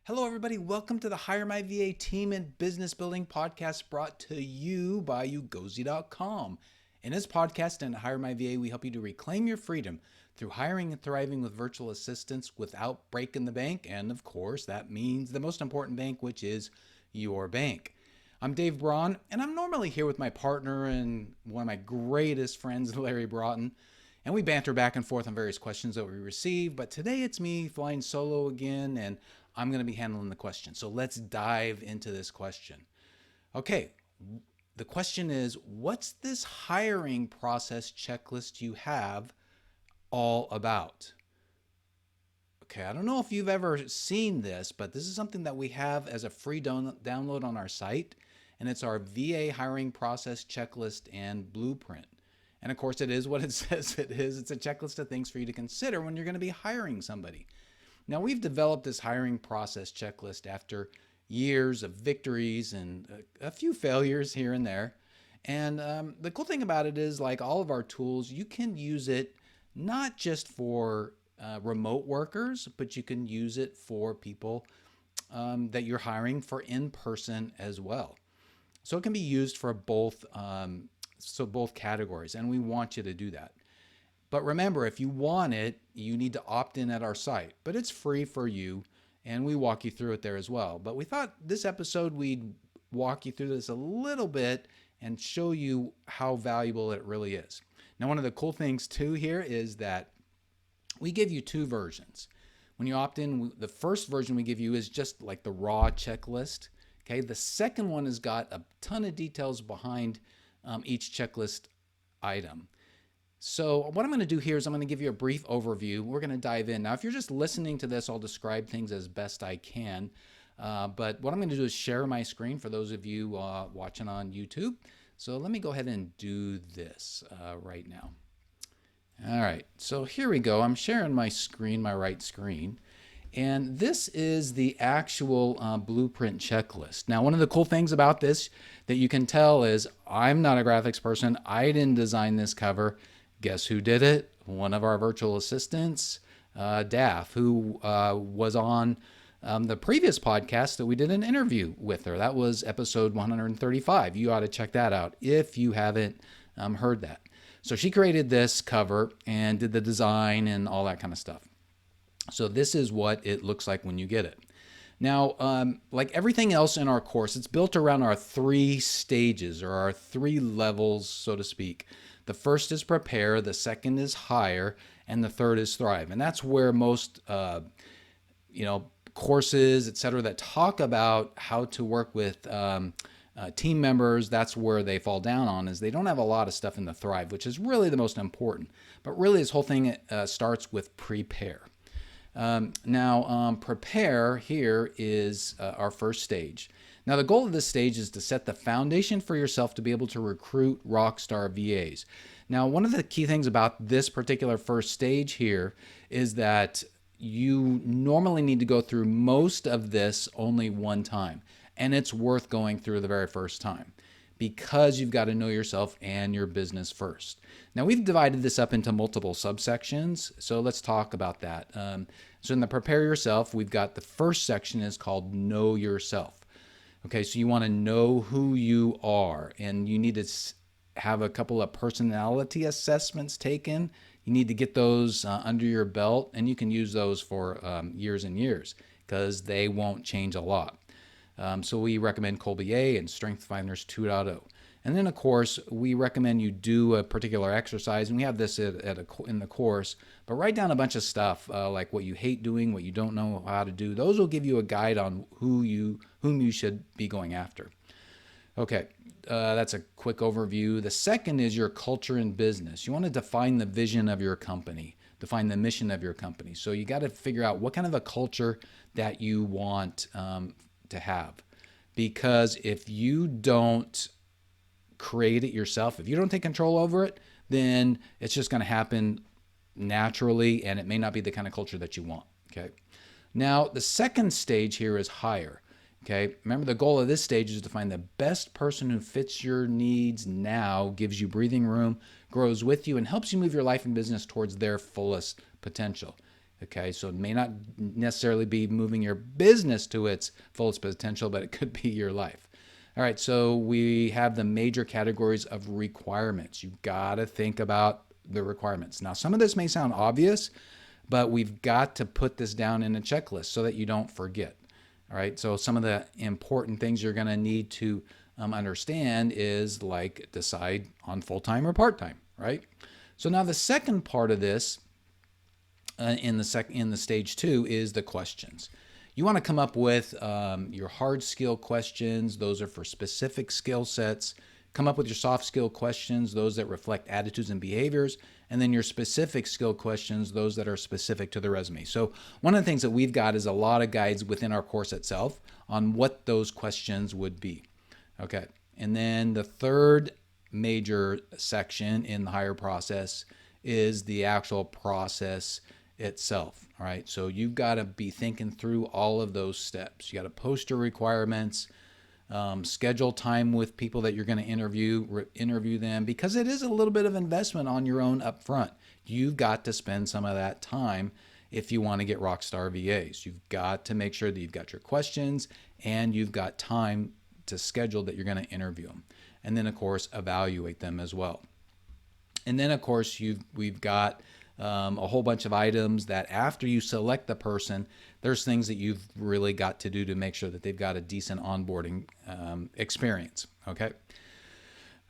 Hello, everybody. Welcome to the HireMyVA Team and Business Building Podcast brought to you by ugozi.com. In this podcast and HireMyVA, we help you to reclaim your freedom through hiring and thriving with virtual assistants without breaking the bank. And of course, that means the most important bank, which is your bank. I'm Dave Braun, and I'm normally here with my partner and one of my greatest friends, Larry Broughton. And we banter back and forth on various questions that we receive. But today it's me flying solo again, and I'm going to be handling the question. So let's dive into this question. Okay, the question is, what's this hiring process checklist you have all about? Okay, I don't know if you've ever seen this, but this is something that we have as a free download on our site, and it's our VA hiring process checklist and blueprint. And of course, it is what it says it is. It's a checklist of things for you to consider when you're going to be hiring somebody. Now, we've developed this hiring process checklist after years of victories and a few failures here and there. And the cool thing about it is, like all of our tools, you can use it not just for remote workers, but you can use it for people that you're hiring for in person as well. So it can be used for both categories, and we want you to do that. But remember, if you want it, you need to opt in at our site. But it's free for you, and we walk you through it there as well. But we thought this episode we'd walk you through this a little bit and show you how valuable it really is. Now, one of the cool things too here is that we give you two versions. When you opt in, the first version we give you is just like the raw checklist. Okay, the second one has got a ton of details behind each checklist item. So what I'm going to do here is I'm going to give you a brief overview. We're going to dive in. Now, if you're just listening to this, I'll describe things as best I can. But what I'm going to do is share my screen for those of you watching on YouTube. So let me go ahead and do this right now. All right, so here we go. I'm sharing my screen, my right screen. And this is the actual blueprint checklist. Now, one of the cool things about this that you can tell is I'm not a graphics person. I didn't design this cover. Guess who did it? One of our virtual assistants, Daff, who was on the previous podcast that we did an interview with her. That was episode 135. You ought to check that out if you haven't heard that. So she created this cover and did the design and all that kind of stuff. So this is what it looks like when you get it. Now, like everything else in our course, it's built around our three stages or our three levels, so to speak. The first is prepare, the second is hire, and the third is thrive. And that's where most, courses, et cetera, that talk about how to work with team members, that's where they fall down on, is they don't have a lot of stuff in the thrive, which is really the most important. But really, this whole thing starts with prepare. Prepare here is our first stage. Now, the goal of this stage is to set the foundation for yourself to be able to recruit rockstar VAs. Now, one of the key things about this particular first stage here is that you normally need to go through most of this only one time, and it's worth going through the very first time, because you've got to know yourself and your business first. Now, we've divided this up into multiple subsections, so let's talk about that. So in the prepare yourself, we've got the first section is called know yourself. Okay, so you want to know who you are, and you need to have a couple of personality assessments taken. You need to get those under your belt, and you can use those for years and years because they won't change a lot. So we recommend Colby-A and Strength Finders 2.0. And then, of course, we recommend you do a particular exercise, and we have this in the course, but write down a bunch of stuff like what you hate doing, what you don't know how to do. Those will give you a guide on whom you should be going after. Okay, that's a quick overview. The second is your culture and business. You want to define the vision of your company, define the mission of your company. So you got to figure out what kind of a culture that you want to have. Because if you don't create it yourself, if you don't take control over it, then it's just going to happen naturally, and it may not be the kind of culture that you want. Okay. Now, the second stage here is hire. Okay. Remember, the goal of this stage is to find the best person who fits your needs now, gives you breathing room, grows with you, and helps you move your life and business towards their fullest potential. Okay, so it may not necessarily be moving your business to its fullest potential, but it could be your life. All right, so we have the major categories of requirements. You've got to think about the requirements. Now, some of this may sound obvious, but we've got to put this down in a checklist so that you don't forget. All right, so some of the important things you're going to need to understand is like decide on full-time or part-time, right? So now the second part of this in the stage 2 is the questions. You want to come up with your hard skill questions. Those are for specific skill sets. Come up with your soft skill questions, those that reflect attitudes and behaviors, and then your specific skill questions, those that are specific to the resume. So one of the things that we've got is a lot of guides within our course itself on what those questions would be. Okay, and then the third major section in the hire process is the actual process itself. All right, so you've got to be thinking through all of those steps. You got to post your requirements, schedule time with people that you're going to interview them, because it is a little bit of investment on your own up front. You've got to spend some of that time if you want to get rockstar VAs. You've got to make sure that you've got your questions and you've got time to schedule that you're going to interview them. And then, of course, evaluate them as well. And then, of course, we've got a whole bunch of items that after you select the person, there's things that you've really got to do to make sure that they've got a decent onboarding experience. Okay.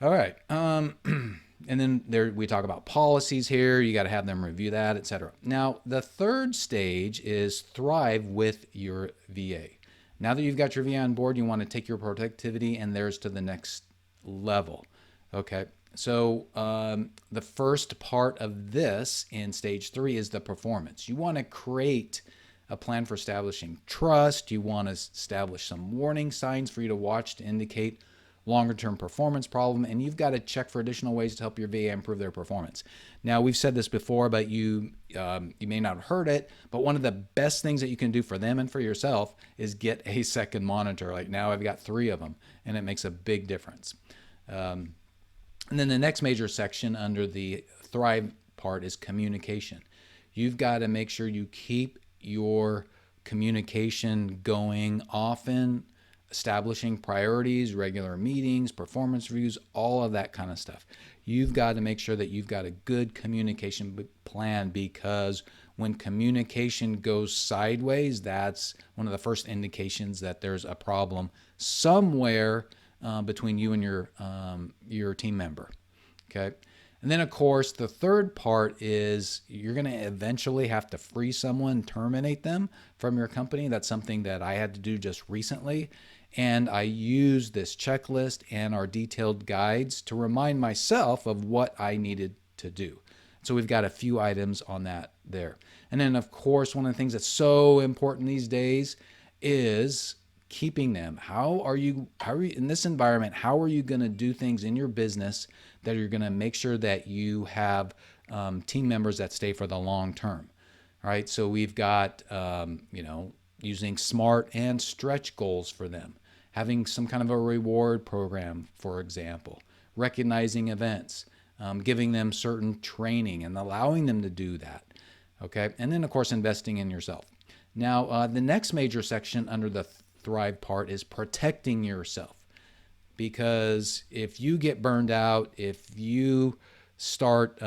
All right. And then we talk about policies here. You got to have them review that, etc. Now, the third stage is thrive with your VA. Now that you've got your VA on board, you want to take your productivity and theirs to the next level. Okay. So the first part of this in stage 3 is the performance. You want to create a plan for establishing trust. You want to establish some warning signs for you to watch to indicate longer-term performance problem, and you've got to check for additional ways to help your VA improve their performance. Now, we've said this before, but you may not have heard it, but one of the best things that you can do for them and for yourself is get a second monitor. Like now I've got 3 of them, and it makes a big difference. And then the next major section under the Thrive part is communication. You've got to make sure you keep your communication going often, establishing priorities, regular meetings, performance reviews, all of that kind of stuff. You've got to make sure that you've got a good communication plan, because when communication goes sideways, that's one of the first indications that there's a problem somewhere between you and your team member. Okay. And then, of course, the third part is you're going to eventually have to free someone, terminate them from your company. That's something that I had to do just recently. And I used this checklist and our detailed guides to remind myself of what I needed to do. So we've got a few items on that there. And then, of course, one of the things that's so important these days is keeping them. How are you in this environment? How are you going to do things in your business that are going to make sure that you have team members that stay for the long term? All right. So we've got, using SMART and stretch goals for them, having some kind of a reward program, for example, recognizing events, giving them certain training and allowing them to do that. Okay. And then, of course, investing in yourself. Now, the next major section under the Thrive part is protecting yourself, because if you get burned out, if you start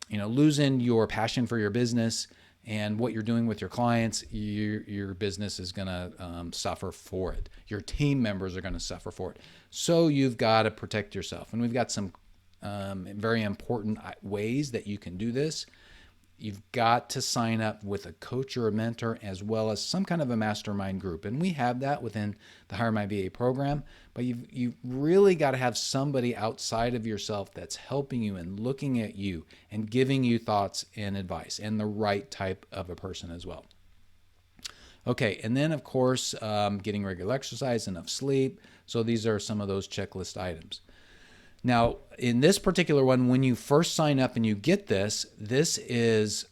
losing your passion for your business and what you're doing with your clients, your business is going to suffer for it. Your team members are going to suffer for it. So you've got to protect yourself, and we've got some very important ways that you can do this. You've got to sign up with a coach or a mentor, as well as some kind of a mastermind group. And we have that within the HireMyVA program, but you've really got to have somebody outside of yourself that's helping you and looking at you and giving you thoughts and advice, and the right type of a person as well. Okay, and then, of course, getting regular exercise, enough sleep. So these are some of those checklist items. Now, in this particular one, when you first sign up and you get this is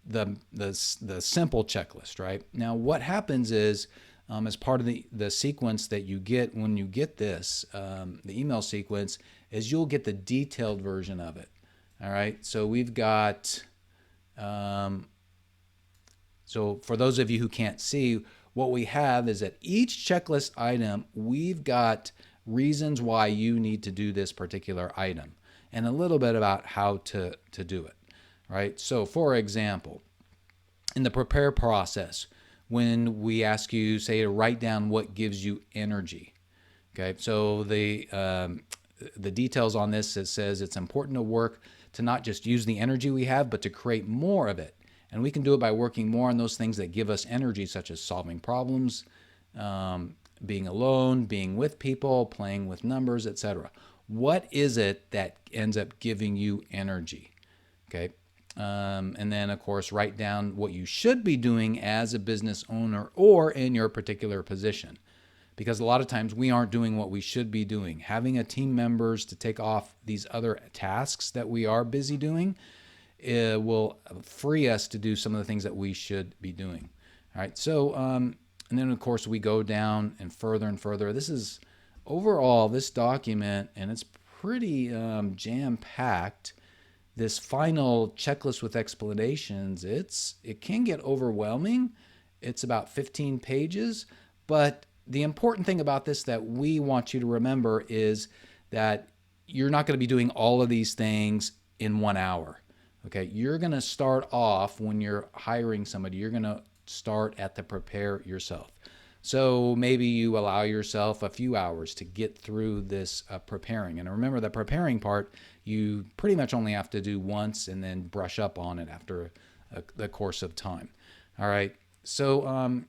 the simple checklist, right? Now, what happens is, as part of the sequence that you get when you get this, the email sequence, is you'll get the detailed version of it. All right, so we've got So for those of you who can't see, what we have is at each checklist item, we've got reasons why you need to do this particular item and a little bit about how to do it, right? So for example, in the prepare process, when we ask you, say, to write down what gives you energy, okay? So the details on this, it says it's important to work to not just use the energy we have, but to create more of it. And we can do it by working more on those things that give us energy, such as solving problems, being alone, being with people, playing with numbers, etc. What is it that ends up giving you energy? Okay. And then, of course, write down what you should be doing as a business owner or in your particular position. Because a lot of times we aren't doing what we should be doing. Having a team members to take off these other tasks that we are busy doing will free us to do some of the things that we should be doing. All right. So, and then of course we go down and further. This is overall this document, and it's pretty jam-packed. This final checklist with explanations, it can get overwhelming. It's about 15 pages, but the important thing about this that we want you to remember is that you're not going to be doing all of these things in 1 hour. Okay, you're going to start off when you're hiring somebody, you're going to start at the prepare yourself. So maybe you allow yourself a few hours to get through this preparing. And remember, the preparing part, you pretty much only have to do once and then brush up on it after the course of time. All right. So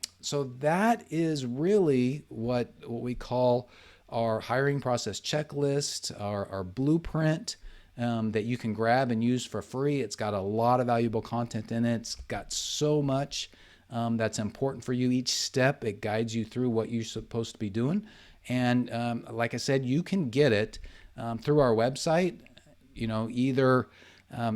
that is really what we call our hiring process checklist, our blueprint that you can grab and use for free. It's got a lot of valuable content in it. It's got so much that's important for you. Each step, it guides you through what you're supposed to be doing. And like I said, you can get it through our website. You know, either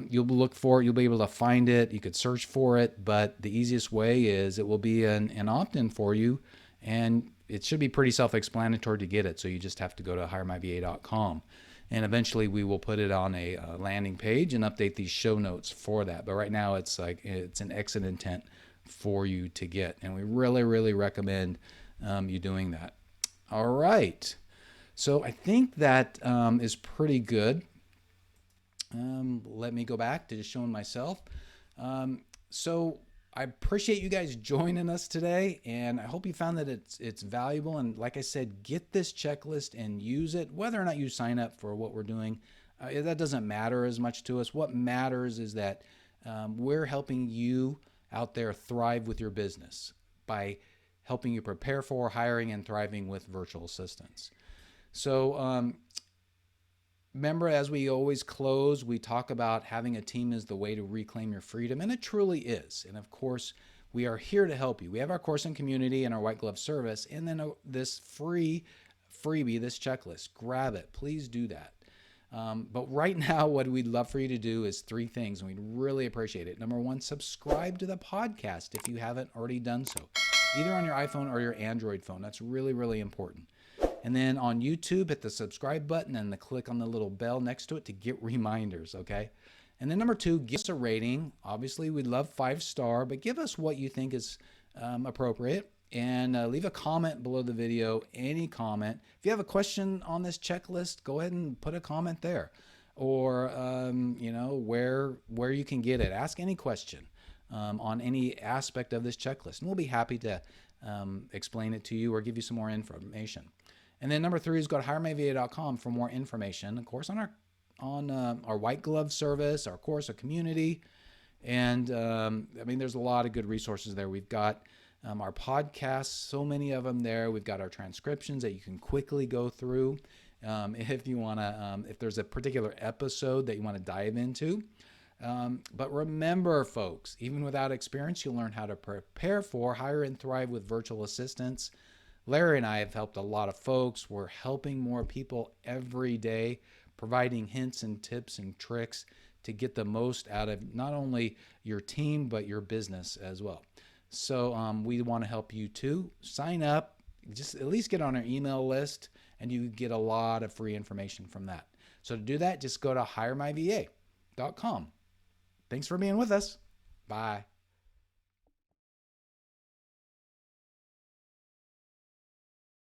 you'll look for it, you'll be able to find it, you could search for it, but the easiest way is it will be an opt-in for you, and it should be pretty self-explanatory to get it. So you just have to go to HireMyVA.com, and eventually we will put it on a landing page and update these show notes for that. But right now it's an exit intent for you to get, and we really recommend you doing that. All right, so I think that is pretty good. Let me go back to just showing myself. So I appreciate you guys joining us today, and I hope you found that it's valuable. And like I said, get this checklist and use it. Whether or not you sign up for what we're doing, that doesn't matter as much to us. What matters is that we're helping you out there thrive with your business by helping you prepare for hiring and thriving with virtual assistants. So remember, as we always close, we talk about having a team is the way to reclaim your freedom, and it truly is. And of course, we are here to help you. We have our course and community and our white glove service, and then this freebie, this checklist. Grab it. Please do that. But right now, what we'd love for you to do is 3 things, and we'd really appreciate it. Number 1, subscribe to the podcast if you haven't already done so, either on your iPhone or your Android phone. That's really important. And then on YouTube, hit the subscribe button and click on the little bell next to it to get reminders, okay? And then number 2, give us a rating. Obviously, we'd love 5-star, but give us what you think is appropriate. And leave a comment below the video, any comment. If you have a question on this checklist, go ahead and put a comment there. Or, you know, where you can get it. Ask any question on any aspect of this checklist, and we'll be happy to explain it to you or give you some more information. And then number 3 is go to HireMyVA.com for more information, of course, on our white glove service, our course, our community. And I mean, there's a lot of good resources there. We've got our podcasts, so many of them there. We've got our transcriptions that you can quickly go through if you want to, if there's a particular episode that you want to dive into. But remember, folks, even without experience, you'll learn how to prepare for, hire, and thrive with virtual assistants. Larry and I have helped a lot of folks. We're helping more people every day, providing hints and tips and tricks to get the most out of not only your team, but your business as well. So we want to help you too. Sign up, just at least get on our email list, and you get a lot of free information from that. So to do that, just go to HireMyVA.com. Thanks for being with us. Bye.